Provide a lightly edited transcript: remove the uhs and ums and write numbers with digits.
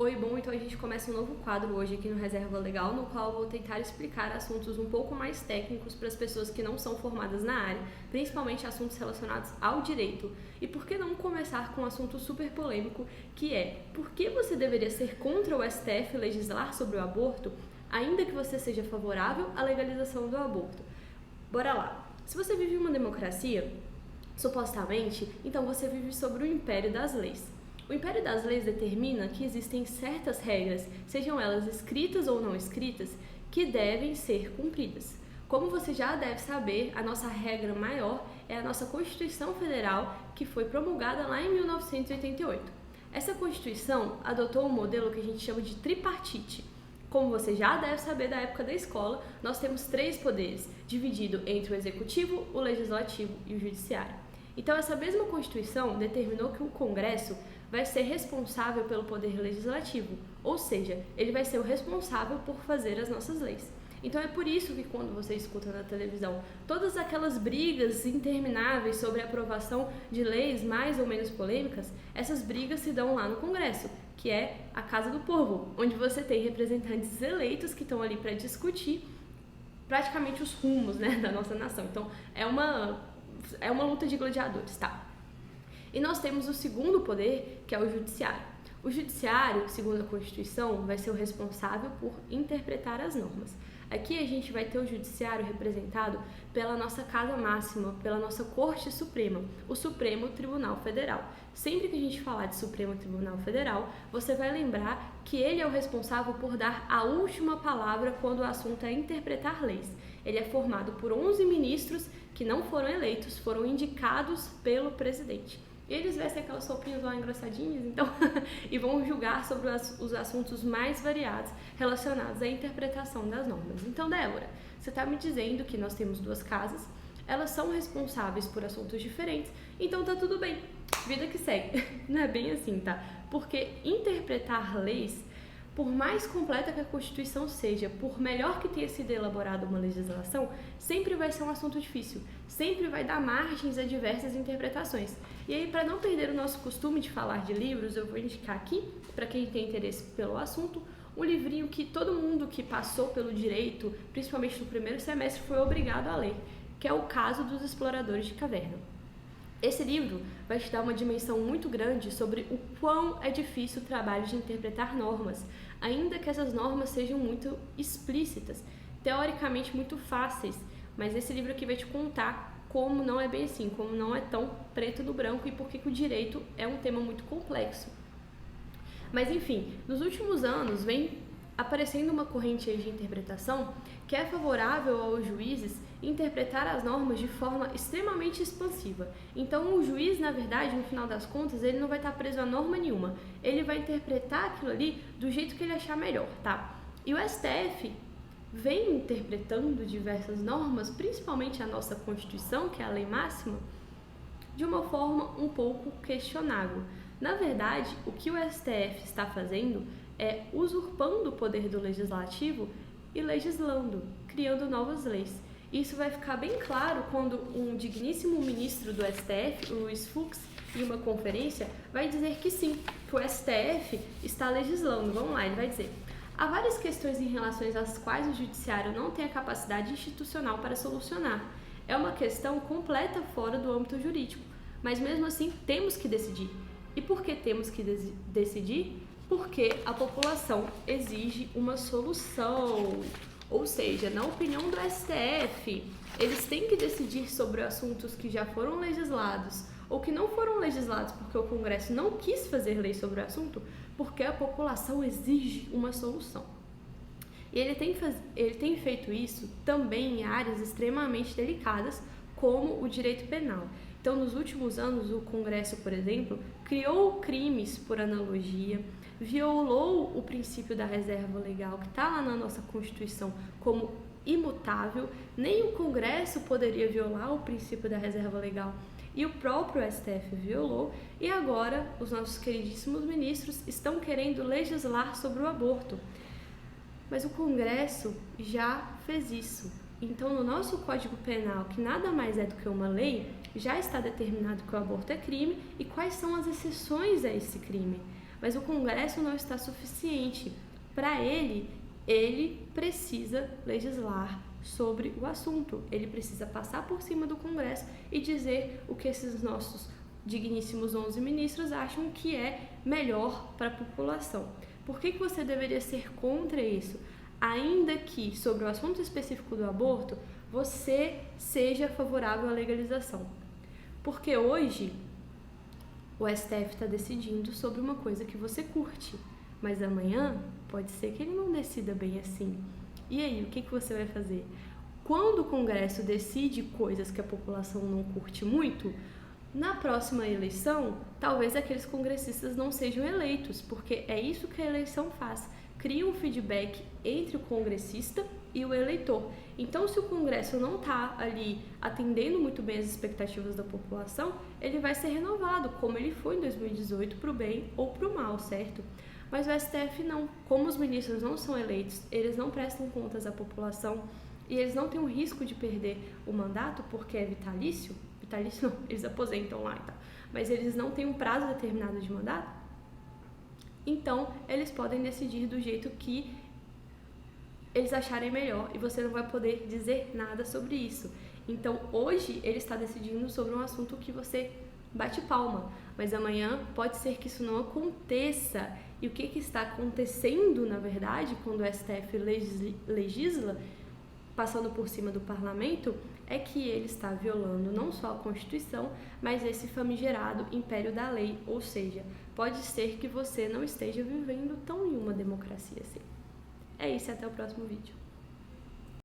Oi, bom, então a gente começa um novo quadro hoje aqui no Reserva Legal, no qual eu vou tentar explicar assuntos um pouco mais técnicos para as pessoas que não são formadas na área, principalmente assuntos relacionados ao direito. E por que não começar com um assunto super polêmico, que é: por que você deveria ser contra o STF legislar sobre o aborto, ainda que você seja favorável à legalização do aborto? Bora lá! Se você vive em uma democracia, supostamente, então você vive sobre o império das leis. O império das leis determina que existem certas regras, sejam elas escritas ou não escritas, que devem ser cumpridas. Como você já deve saber, a nossa regra maior é a nossa Constituição Federal, que foi promulgada lá em 1988. Essa Constituição adotou um modelo que a gente chama de tripartite. Como você já deve saber da época da escola, nós temos 3 poderes, dividido entre o Executivo, o Legislativo e o Judiciário. Então, essa mesma Constituição determinou que o Congresso vai ser responsável pelo poder legislativo, ou seja, ele vai ser o responsável por fazer as nossas leis. Então é por isso que quando você escuta na televisão todas aquelas brigas intermináveis sobre a aprovação de leis mais ou menos polêmicas, essas brigas se dão lá no Congresso, que é a Casa do Povo, onde você tem representantes eleitos que estão ali para discutir praticamente os rumos, né, da nossa nação. Então é uma luta de gladiadores, tá? E nós temos o segundo poder, que é o judiciário. O judiciário, segundo a Constituição, vai ser o responsável por interpretar as normas. Aqui a gente vai ter o judiciário representado pela nossa casa máxima, pela nossa Corte Suprema, o Supremo Tribunal Federal. Sempre que a gente falar de Supremo Tribunal Federal, você vai lembrar que ele é o responsável por dar a última palavra quando o assunto é interpretar leis. Ele é formado por 11 ministros que não foram eleitos, foram indicados pelo presidente. E eles vestem aquelas roupinhas lá engrossadinhas, então, e vão julgar sobre os assuntos mais variados relacionados à interpretação das normas. Então, Débora, você está me dizendo que nós temos 2 casas, elas são responsáveis por assuntos diferentes, então tá tudo bem, vida que segue. Não é bem assim, tá? Porque interpretar leis, por mais completa que a Constituição seja, por melhor que tenha sido elaborada uma legislação, sempre vai ser um assunto difícil, sempre vai dar margens a diversas interpretações. E aí, para não perder o nosso costume de falar de livros, eu vou indicar aqui, para quem tem interesse pelo assunto, um livrinho que todo mundo que passou pelo direito, principalmente no primeiro semestre, foi obrigado a ler, que é O Caso dos Exploradores de Caverna. Esse livro vai te dar uma dimensão muito grande sobre o quão é difícil o trabalho de interpretar normas, ainda que essas normas sejam muito explícitas, teoricamente muito fáceis, mas esse livro aqui vai te contar como não é bem assim, como não é tão preto no branco e por que o direito é um tema muito complexo. Mas enfim, nos últimos anos vem aparecendo uma corrente de interpretação que é favorável aos juízes interpretar as normas de forma extremamente expansiva. Então o juiz, na verdade, no final das contas, ele não vai estar preso a norma nenhuma. Ele vai interpretar aquilo ali do jeito que ele achar melhor, tá? E o STF vem interpretando diversas normas, principalmente a nossa Constituição, que é a lei máxima, de uma forma um pouco questionável. Na verdade, o que o STF está fazendo é usurpando o poder do legislativo e legislando, criando novas leis. Isso vai ficar bem claro quando um digníssimo ministro do STF, o Luiz Fux, em uma conferência, vai dizer que sim, que o STF está legislando. Vamos lá, ele vai dizer: há várias questões em relação às quais o judiciário não tem a capacidade institucional para solucionar. É uma questão completa fora do âmbito jurídico, mas mesmo assim temos que decidir. E por que temos que decidir? Porque a população exige uma solução. Ou seja, na opinião do STF, eles têm que decidir sobre assuntos que já foram legislados ou que não foram legislados porque o Congresso não quis fazer lei sobre o assunto, porque a população exige uma solução. E ele tem feito isso também em áreas extremamente delicadas, como o direito penal. Então, nos últimos anos, o Congresso, por exemplo, criou crimes por analogia, violou o princípio da reserva legal, que está lá na nossa Constituição como imutável. Nem o Congresso poderia violar o princípio da reserva legal, e o próprio STF violou, e agora os nossos queridíssimos ministros estão querendo legislar sobre o aborto. Mas o Congresso já fez isso. Então, no nosso Código Penal, que nada mais é do que uma lei, já está determinado que o aborto é crime e quais são as exceções a esse crime. mas o Congresso não está suficiente. Para ele precisa legislar sobre o assunto, ele precisa passar por cima do Congresso e dizer o que esses nossos digníssimos 11 ministros acham que é melhor para a população. Por que você deveria ser contra isso? Ainda que, sobre o assunto específico do aborto, você seja favorável à legalização. Porque hoje o STF está decidindo sobre uma coisa que você curte, mas amanhã pode ser que ele não decida bem assim. E aí, o que você vai fazer? Quando o Congresso decide coisas que a população não curte muito, na próxima eleição, talvez aqueles congressistas não sejam eleitos, porque é isso que a eleição faz. Cria um feedback entre o congressista e o eleitor. Então, se o Congresso não está ali atendendo muito bem as expectativas da população, ele vai ser renovado, como ele foi em 2018, para o bem ou para o mal, certo? Mas o STF não. Como os ministros não são eleitos, eles não prestam contas à população e eles não têm o risco de perder o mandato porque é vitalício não, eles aposentam lá e tal, mas eles não têm um prazo determinado de mandato, então eles podem decidir do jeito que eles acharem melhor e você não vai poder dizer nada sobre isso. Então hoje ele está decidindo sobre um assunto que você bate palma, mas amanhã pode ser que isso não aconteça. E o que está acontecendo, na verdade, quando o STF legisla, passando por cima do parlamento, é que ele está violando não só a Constituição, mas esse famigerado império da lei, ou seja, pode ser que você não esteja vivendo tão em uma democracia assim. É isso, até o próximo vídeo.